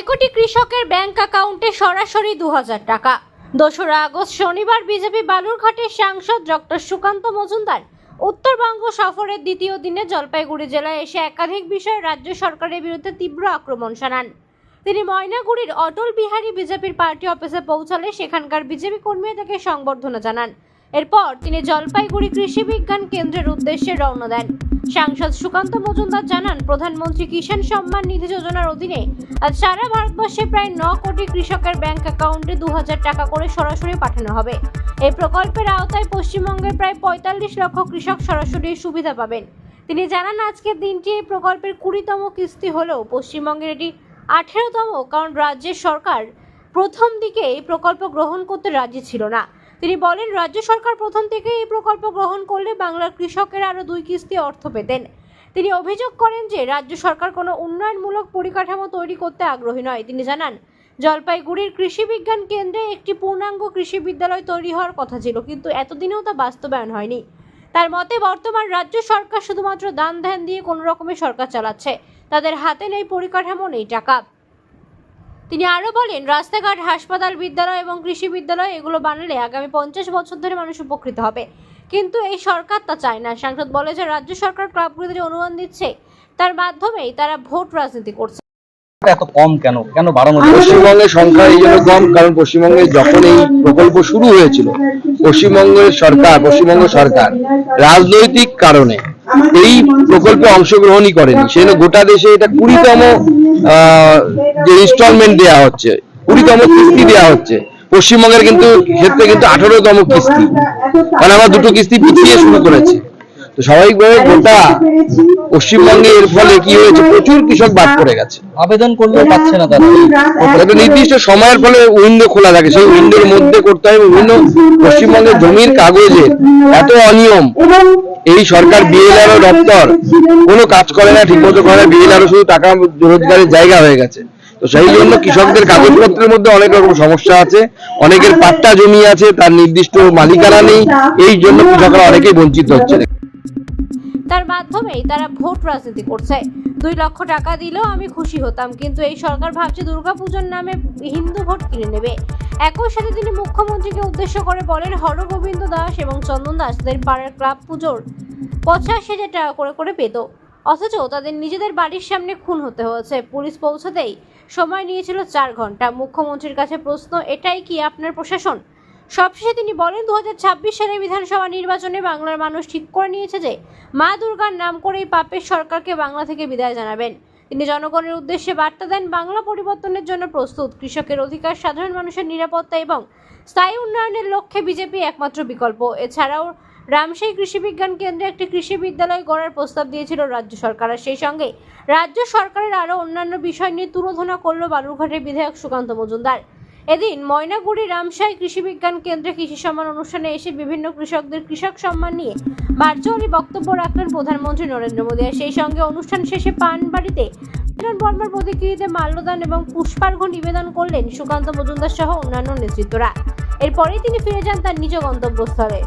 9 কোটি কৃষকের ব্যাংক অ্যাকাউন্টে সরাসরি 2000 টাকা। 2রা আগস্ট শনিবার বিজেপি বালুরঘাটের সাংসদ ডক্টর সুকান্ত মজুমদার উত্তরবঙ্গ সফরের দ্বিতীয় দিনে জলপাইগুড়ি জেলায় এসে একাধিক বিষয়ে রাজ্য সরকারের বিরুদ্ধে তীব্র আক্রমণ শানান। তিনি ময়নাগুড়ির অটল বিহারী বিজেপির পার্টি অফিসে পৌঁছালে সেখানকার বিজেপি কর্মীরা তাকে সংবর্ধনা জানান। এরপর তিনি জলপাইগুড়ি কৃষি বিজ্ঞান কেন্দ্রের উদ্দেশ্যে রওনা দেন। সাংসদ সুকান্ত মজুমদার জানান, প্রধানমন্ত্রী কিষাণ সম্মান নিধি যোজনার অধীনে আজ সারা ভারতবর্ষে প্রায় 9 কোটি কৃষকের ব্যাংক অ্যাকাউন্টে 2000 টাকা করে সরাসরি পাঠানো হবে। এই প্রকল্পের আওতায় পশ্চিমবঙ্গের প্রায় 45 লক্ষ কৃষক সরাসরি সুবিধা পাবেন। তিনি জানান, আজকের দিনটি এই প্রকল্পের 20তম কিস্তি হলেও পশ্চিমবঙ্গের এটি 18তম, কারণ রাজ্যের সরকার প্রথম দিকে এই প্রকল্প গ্রহণ করতে রাজি ছিল না। তিনি বলেন, রাজ্য সরকার প্রথম থেকে এই প্রকল্প গ্রহণ করলে বাংলার কৃষকেরা আরও 2 কিস্তি অর্থ পেতেন। তিনি অভিযোগ করেন যে রাজ্য সরকার কোনো উন্নয়নমূলক পরিকাঠামো তৈরি করতে আগ্রহী নয়। তিনি জানান, জলপাইগুড়ির কৃষি বিজ্ঞান কেন্দ্রে একটি পূর্ণাঙ্গ কৃষি বিদ্যালয় তৈরি হওয়ার কথা ছিল, কিন্তু এতদিনেও তা বাস্তবায়ন হয়নি। তার মতে বর্তমান রাজ্য সরকার শুধুমাত্র দান ধ্যান দিয়ে কোনো রকমের সরকার চালাচ্ছে, তাদের হাতে নেই পরিকাঠামো, নেই টাকা। তিনি আরও বলেন, রাস্তাঘাট, হাসপাতাল, বিদ্যালয় এবং কৃষি বিদ্যালয় এগুলো বানালে আগামী 50 বছর ধরে মানুষ উপকৃত হবে, কিন্তু এই সরকার তা চায় না। সাংসদ বলে যে রাজ্য সরকার ক্লাবগুলিতে অনুদান দিচ্ছে, তার মাধ্যমেই তারা ভোট রাজনীতি করছে। এত কম কেন বাড়ানো? পশ্চিমবঙ্গের সংখ্যা এই জন্য কম, কারণ পশ্চিমবঙ্গে যখন এই প্রকল্প শুরু হয়েছিল পশ্চিমবঙ্গ সরকার রাজনৈতিক কারণে এই প্রকল্পে অংশগ্রহণই করেনি। সেজন্য গোটা দেশে এটা 20তম যে ইনস্টলমেন্ট দেওয়া হচ্ছে, 20তম কিস্তি দেওয়া হচ্ছে। পশ্চিমবঙ্গের ক্ষেত্রে 18তম কিস্তি, মানে আমরা 2টো কিস্তি পিছিয়ে শুরু করেছি। তো স্বাভাবিকভাবে গোটা পশ্চিমবঙ্গে এর ফলে কি হয়েছে, প্রচুর কৃষক বাদ পড়ে গেছে। আবেদন করলেও পাচ্ছে না তারা। একটা নির্দিষ্ট সময়ের ফলে উইন্ডো খোলা থাকে, সেই উইন্ডোর মধ্যে করতে হবে। পশ্চিমবঙ্গের জমির কাগজে এত অনিয়ম, এই সরকার বিএলআরও দপ্তর কোনো কাজ করে না, ঠিকমতো করে না। বিএলআরও শুধু টাকা রোজগারের জায়গা হয়ে গেছে। তো সেই জন্য কৃষকদের কাগজপত্রের মধ্যে অনেক রকম সমস্যা আছে। অনেকের পাট্টা জমি আছে, তার নির্দিষ্ট মালিকানা নেই। এই জন্য কৃষকরা অনেকেই বঞ্চিত হচ্ছে। তার মাধ্যমেই তারা ভোট রাজনীতি করছে। 2 লক্ষ টাকা দিলেও আমি খুশি হতাম, কিন্তু এই সরকার ভাবছে দুর্গাপূজার নামে হিন্দু ভোট কিনে নেবে। একই সাথে তিনি মুখ্যমন্ত্রীকে উদ্দেশ্য করে বলেন, হরগোবিন্দ দাস এবং চন্দন দাস তাদের পাড়ার ক্লাব পুজোর 85,000 টাকা করে পেত, অথচ তাদের নিজেদের বাড়ির সামনে খুন হতে হয়েছে। পুলিশ পৌঁছাতেই সময় নিয়েছিল 4 ঘন্টা। মুখ্যমন্ত্রীর কাছে প্রশ্ন, এটাই কি আপনার প্রশাসন? সবশেষে তিনি বলেন, 2026 সালের বিধানসভা নির্বাচনে বাংলার মানুষ ঠিক করে নিয়েছে যে মা দুর্গার নাম করেই পাপের সরকারকে বাংলা থেকে বিদায় জানাবেন। তিনি জনগণের উদ্দেশ্যে বার্তা দেন, বাংলা পরিবর্তনের জন্য প্রস্তুত। কৃষকের অধিকার, সাধারণ মানুষের নিরাপত্তা এবং স্থায়ী উন্নয়নের লক্ষ্যে বিজেপি একমাত্র বিকল্প। এছাড়াও রামশাহী কৃষি বিজ্ঞান কেন্দ্রে একটি কৃষি বিদ্যালয় গড়ার প্রস্তাব দিয়েছিল রাজ্য সরকার। আর সেই সঙ্গে রাজ্য সরকারের আরও অন্যান্য বিষয় নিয়ে তুলোধনা করল বালুরঘাটের বিধায়ক সুকান্ত মজুমদার। এদিন ময়নাগুড়ি রামশাহী কৃষি বিজ্ঞান কেন্দ্রে কৃষি সম্মান অনুষ্ঠানে এসে বিভিন্ন কৃষকদের কৃষক সম্মান নিয়ে ভার্চুয়ালি বক্তব্য রাখলেন প্রধানমন্ত্রী নরেন্দ্র মোদী। আর সেই সঙ্গে অনুষ্ঠান শেষে পানবাড়িতে বর্মার প্রতিকৃতিতে মাল্যদান এবং পুষ্পার্ঘ্য নিবেদন করলেন সুকান্ত মজুমদার সহ অন্যান্য নেতৃত্বরা। এরপরেই তিনি ফিরে যান তার নিজ গন্তব্যস্থলে।